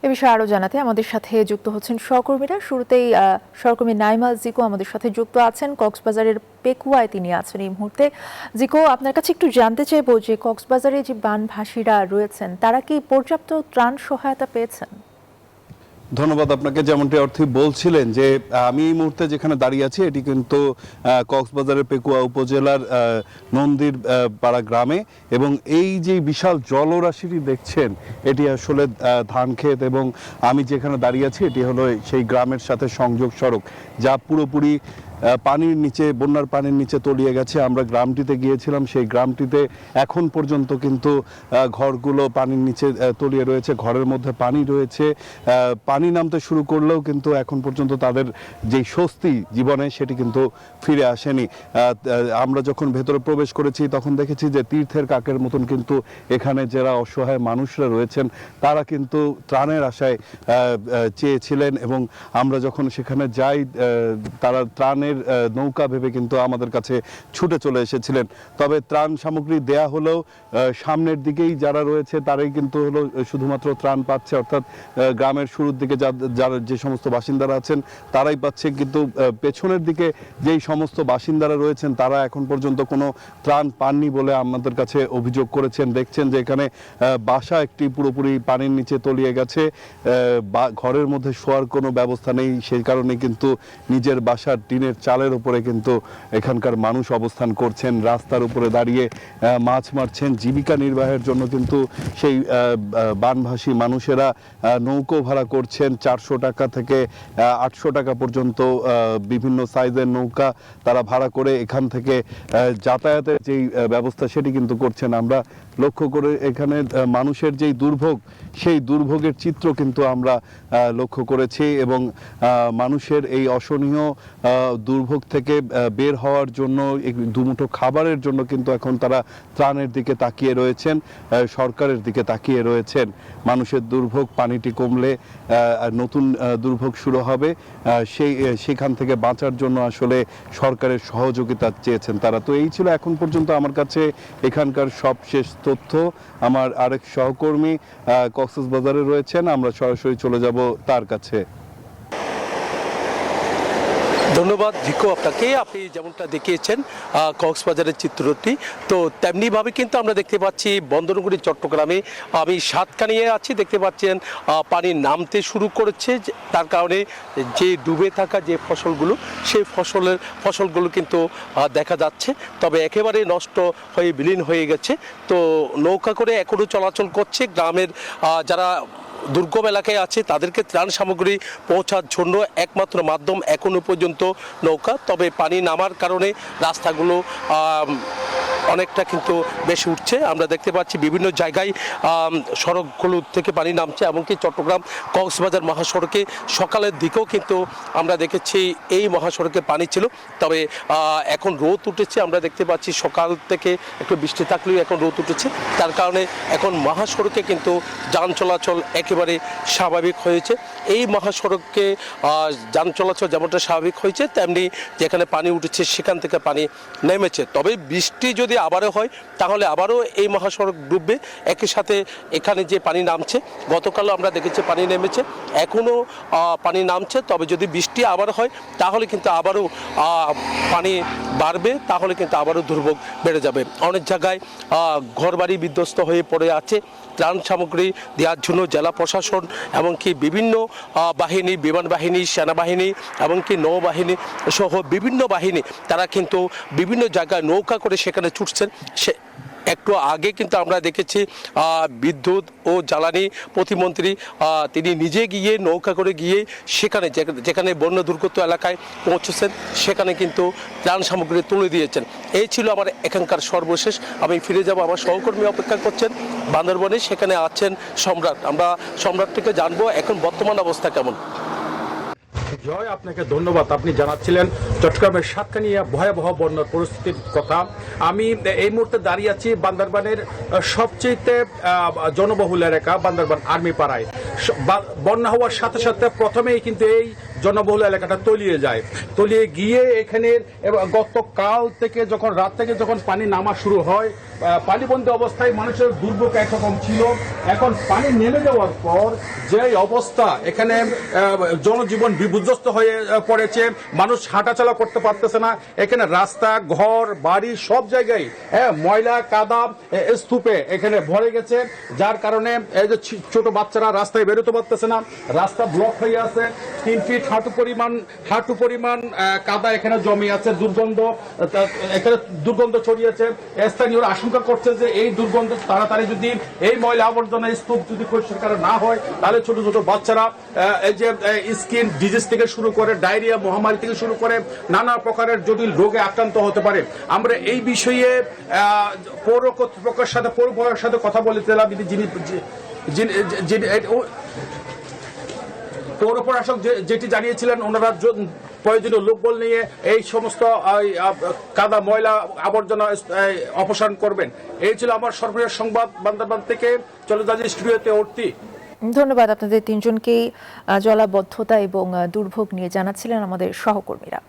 এ বিষয়ে আরো জানাতে আমাদের সাথে যুক্ত হচ্ছেন সহকর্মীরা। শুরুতেই সহকর্মী নাইমা জিকো আমাদের সাথে যুক্ত আছেন। কক্সবাজারের পেকুয়ায় তিনি আছেন এই মুহূর্তে। জিকো, আপনার কাছে একটু জানতে চাইবো যে কক্সবাজারে যে বানভাসীরা রয়েছেন তারা কি পর্যাপ্ত ত্রাণ সহায়তা পেয়েছেন? ধন্যবাদ আপনাকে। যেমনটি অর্থী বলছিলেন যে আমি এই মুহূর্তে যেখানে দাঁড়িয়ে আছি এটি কিন্তু কক্সবাজারের পেকুয়া উপজেলার নন্দীর পাড়া গ্রামে, এবং এই যে বিশাল জলরাশিটি দেখছেন এটি আসলে ধান ক্ষেত, এবং আমি যেখানে দাঁড়িয়ে আছি এটি হলো সেই গ্রামের সাথে সংযোগ সড়ক, যা পুরোপুরি পানির নিচে, বন্যার পানির নিচে তলিয়ে গেছে। আমরা গ্রামটিতে গিয়েছিলাম, সেই গ্রামটিতে এখন পর্যন্ত কিন্তু ঘরগুলো পানির নিচে তলিয়ে রয়েছে, ঘরের মধ্যে পানি রয়েছে। পানি নামতে শুরু করলেও কিন্তু এখন পর্যন্ত তাদের যেই স্বস্তি জীবনে সেটি কিন্তু ফিরে আসেনি। আমরা যখন ভেতরে প্রবেশ করেছি তখন দেখেছি যে তীর্থের কাকের মতন কিন্তু এখানে যারা অসহায় মানুষরা রয়েছেন তারা কিন্তু ত্রাণের আশায় চেয়েছিলেন, এবং আমরা যখন সেখানে যাই তারা ত্রাণের নৌকা ভেবে কিন্তু আমাদের কাছে ছুটে চলে এসেছিলেন। তবে ত্রাণ সামগ্রী দেয়া হলেও সামনের দিকেই যারা রয়েছে তারাই কিন্তু হলো শুধুমাত্র ত্রাণ পাচ্ছে, অর্থাৎ গ্রামের শুরুর দিকে যারা যে সমস্ত বাসিন্দারা আছেন তারাই পাচ্ছে, কিন্তু পেছনের দিকে যেই সমস্ত বাসিন্দারা রয়েছেন তারা এখন পর্যন্ত কোনো ত্রাণ পাননি বলে আমাদের কাছে অভিযোগ করেছেন। দেখছেন যে এখানে বাসা একটি পুরোপুরি পানির নিচে তলিয়ে গেছে, ঘরের মধ্যে শোয়ার কোনো ব্যবস্থা নেই, সেই কারণে কিন্তু নিজের বাসার টিনের চালের উপরে কিন্তু এখানকার মানুষ অবস্থান করছেন, রাস্তার উপরে দাঁড়িয়ে মাছ মারছেন। জীবিকা নির্বাহের জন্য কিন্তু সেই বানভাসী মানুষেরা নৌকো ভাড়া করছেন, 400 টাকা থেকে 800 টাকা পর্যন্ত বিভিন্ন সাইজের নৌকা তারা ভাড়া করে এখান থেকে যাতায়াতের যেই ব্যবস্থা সেটি কিন্তু করছেন। আমরা লক্ষ্য করে এখানে মানুষের যেই দুর্ভোগ, সেই দুর্ভোগের চিত্র কিন্তু আমরা লক্ষ্য করেছি, এবং মানুষের এই অসহনীয় দুর্ভোগ থেকে বের হওয়ার জন্য দুমুঠো খাবারের জন্য কিন্তু এখন তারা ত্রাণের দিকে তাকিয়ে রয়েছেন, সরকারের দিকে তাকিয়ে রয়েছেন। মানুষের দুর্ভোগ পানিটি কমলে নতুন দুর্ভোগ শুরু হবে, সেখান থেকে বাঁচার জন্য আসলে সরকারের সহযোগিতা চেয়েছেন তারা। তো এই ছিল এখন পর্যন্ত আমার কাছে এখানকার সবশেষ তথ্য। আমার আরেক সহকর্মী কক্সবাজারে রয়েছেন, আমরা সরাসরি চলে যাব তার কাছে। ধন্যবাদ জিকো আপনাকে। আপনি যেমনটা দেখিয়েছেন কক্সবাজারের চিত্রটি, তো তেমনিভাবে কিন্তু আমরা দেখতে পাচ্ছি বন্দরনগরী চট্টগ্রামে। আমি সাতকানিয়ে আছি, দেখতে পাচ্ছেন পানি নামতে শুরু করেছে, তার কারণে যে ডুবে থাকা যে ফসলগুলো সেই ফসলগুলো কিন্তু দেখা যাচ্ছে, তবে একেবারে নষ্ট হয়ে বিলীন হয়ে গেছে। তো নৌকা করে এখনও চলাচল করছে। গ্রামের যারা দুর্গম এলাকায় আছে তাদেরকে ত্রাণ সামগ্রী পৌঁছার জন্য একমাত্র মাধ্যম এখনো পর্যন্ত নৌকা। তবে পানি নামার কারণে রাস্তাগুলো অনেকটা কিন্তু বেশি উঠছে। আমরা দেখতে পাচ্ছি বিভিন্ন জায়গায় সড়কগুলো থেকে পানি নামছে, এমনকি চট্টগ্রাম কক্সবাজার মহাসড়কে সকালের দিকেও কিন্তু আমরা দেখেছি এই মহাসড়কে পানি ছিল, তবে এখন রোদ উঠেছে। আমরা দেখতে পাচ্ছি সকাল থেকে একটু বৃষ্টি থাকলেও এখন রোদ উঠেছে, তার কারণে এখন মহাসড়কে কিন্তু যান চলাচল একেবারে স্বাভাবিক হয়েছে। এই মহাসড়কে যান চলাচল যেমনটা স্বাভাবিক হয়েছে, তেমনি যেখানে পানি উঠেছে সেখান থেকে পানি নেমেছে। তবে বৃষ্টি যদি আবারও হয় তাহলে আবারও এই মহাসড়ক ডুববে। একই সাথে এখানে যে পানি নামছে, গতকালও আমরা দেখেছি পানি নেমেছে, এখনও পানি নামছে। তবে যদি বৃষ্টি আবার হয় তাহলে কিন্তু আবারও পানি বাড়বে, তাহলে কিন্তু আবারও দুর্ভোগ বেড়ে যাবে। অনেক জায়গায় ঘরবাড়ি বিধ্বস্ত হয়ে পড়ে আছে। ত্রাণ সামগ্রী দেওয়ার জন্য জেলা প্রশাসন এমনকি বিভিন্ন বাহিনী, বিমান বাহিনী, সেনাবাহিনী, এমনকি নৌবাহিনী সহ বিভিন্ন বাহিনী তারা কিন্তু বিভিন্ন জায়গায় নৌকা করে সেখানে ছুটছেন। একটু আগে কিন্তু আমরা দেখেছি বিদ্যুৎ ও জ্বালানি প্রতিমন্ত্রী তিনি নিজে গিয়ে নৌকা করে গিয়ে সেখানে যেখানে বন্যা দুর্গত এলাকায় পৌঁছেছেন সেখানে কিন্তু ত্রাণ সামগ্রী তুলে দিয়েছেন। এই ছিল আমার এখানকার সর্বশেষ। আমি ফিরে যাব, আমার সহকর্মী অপেক্ষা করছেন বান্দরবনে, সেখানে আছেন সম্রাট। আমরা সম্রাট থেকে জানবো এখন বর্তমান অবস্থা কেমন। জয়, আপনাকে ধন্যবাদ। আপনি জানাচ্ছিলেন চট্টগ্রামের সাতকানিয়া ভয়াবহ বন্যার পরিস্থিতির কথা। আমি এই মুহূর্তে দাঁড়িয়ে আছি বান্দরবানের সবচেয়ে জনবহুল এলাকা বান্দরবান আর্মি পাড়ায়। বন্যা হওয়ার সাথে সাথে প্রথমেই কিন্তু এই জনবহুল এলাকাটা তলিয়ে যায়। তলিয়ে গিয়ে এখানে গতকাল থেকে রাত থেকে যখন পানি নামা শুরু হয়, পানিবন্দী অবস্থায় মানুষের দুর্ভোগ একরকম ছিল। এখন পানি নেমে যাওয়ার পর যে অবস্থা, এখানে জনজীবন বিপর্যস্ত হয়ে পড়েছে, মানুষ হাঁটাচলা করতে পারতেছে না। এখানে রাস্তা, ঘর, বাড়ি সব জায়গায় ময়লা কাদা স্তূপে এখানে ভরে গেছে, যার কারণে এই যে ছোট বাচ্চারা রাস্তায় বেরোতে পারতেছে না, রাস্তা ব্লক হয়ে আছে। 3 ফিট হাঁটু পরিমাণ কাদা এখানে জমে আছে, দুর্গন্ধ ছড়িয়েছে। স্থানীয়রা আশঙ্কা করছে যে এই দুর্গন্ধ তাড়াতাড়ি যদি এই ময়লা আবর্জনা স্তূপ যদি পরিষ্কার না হয়, তাহলে ছোট ছোট বাচ্চারা এই যে স্কিন ডিজিজ থেকে শুরু করে ডায়রিয়া মহামারী থেকে শুরু করে নানা প্রকারের জটিল রোগে আক্রান্ত হতে পারে। আমরা এই বিষয়ে পৌর কর্তৃপক্ষের সাথে, পৌর প্রশাসনের সাথে কথা বলেছিলাম। পৌর প্রশাসক যেটি জানিয়েছিলেন, ওনারা প্রয়োজনীয় লোকবল নিয়ে এই সমস্ত কাদা ময়লা আবর্জনা অপসারণ করবেন। এই ছিল আমার সর্বশেষ সংবাদ। বান্দরবান থেকে চলে যাচ্ছি স্টুডিওতে অর্থী। ধন্যবাদ আপনাদের তিনজনকেই। জলাবদ্ধতা এবং দুর্ভোগ নিয়ে জানাচ্ছিলেন আমাদের সহকর্মীরা।